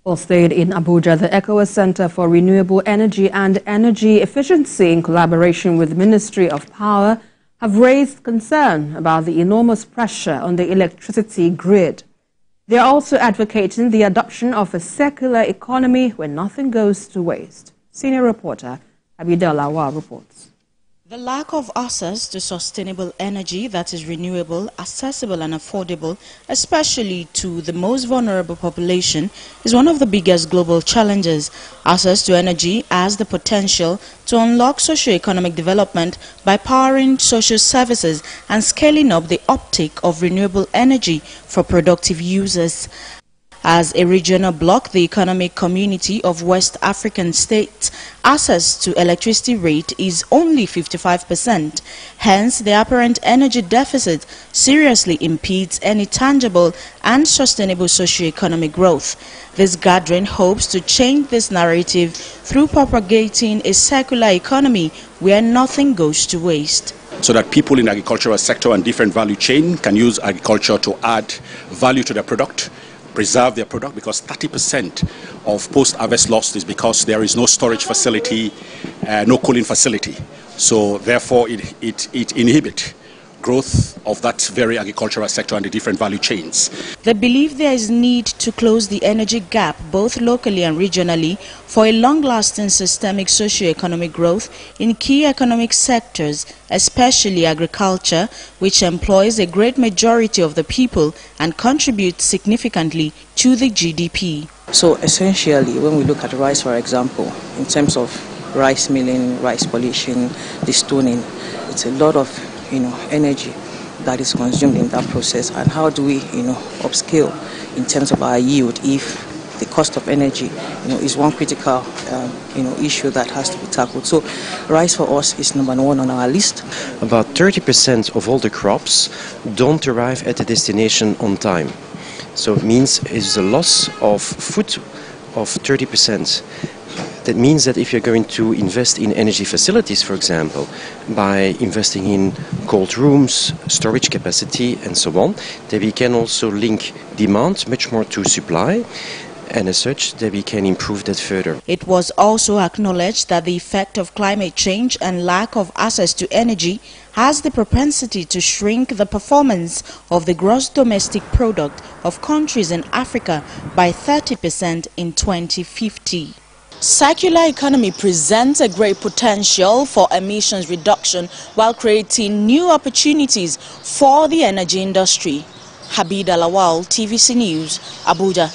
Well, stayed in Abuja, the ECOWAS Center for Renewable Energy and Energy Efficiency, in collaboration with the Ministry of Power, have raised concern about the enormous pressure on the electricity grid. They are also advocating the adoption of a circular economy where nothing goes to waste. Senior reporter Abida Lawal reports. The lack of access to sustainable energy that is renewable, accessible and affordable, especially to the most vulnerable population, is one of the biggest global challenges. Access to energy has the potential to unlock socio-economic development by powering social services and scaling up the uptake of renewable energy for productive users. As a regional bloc, the economic community of West African states, access to electricity rate is only 55%. Hence, the apparent energy deficit seriously impedes any tangible and sustainable socio-economic growth. This gathering hopes to change this narrative through propagating a circular economy where nothing goes to waste, so that people in the agricultural sector and different value chain can use agriculture to add value to their product, preserve their product, because 30% of post-harvest loss is because there is no storage facility, no cooling facility. So therefore it inhibits growth of that very agricultural sector and the different value chains. They believe there is need to close the energy gap both locally and regionally for a long-lasting systemic socio-economic growth in key economic sectors, especially agriculture, which employs a great majority of the people and contributes significantly to the GDP. So essentially, when we look at rice, for example, in terms of rice milling, rice polishing, destoning, it's a lot of energy that is consumed in that process. And how do we upscale in terms of our yield if the cost of energy is one critical issue that has to be tackled. So rice for us is number one on our list. About 30% of all the crops don't arrive at the destination on time. So it means it's a loss of food of 30%. That means that if you're going to invest in energy facilities, for example, by investing in cold rooms, storage capacity and so on, then we can also link demand much more to supply, and as such that we can improve that further. It was also acknowledged that the effect of climate change and lack of access to energy has the propensity to shrink the performance of the gross domestic product of countries in Africa by 30% in 2050. Circular economy presents a great potential for emissions reduction while creating new opportunities for the energy industry. Abida Lawal, TVC News, Abuja.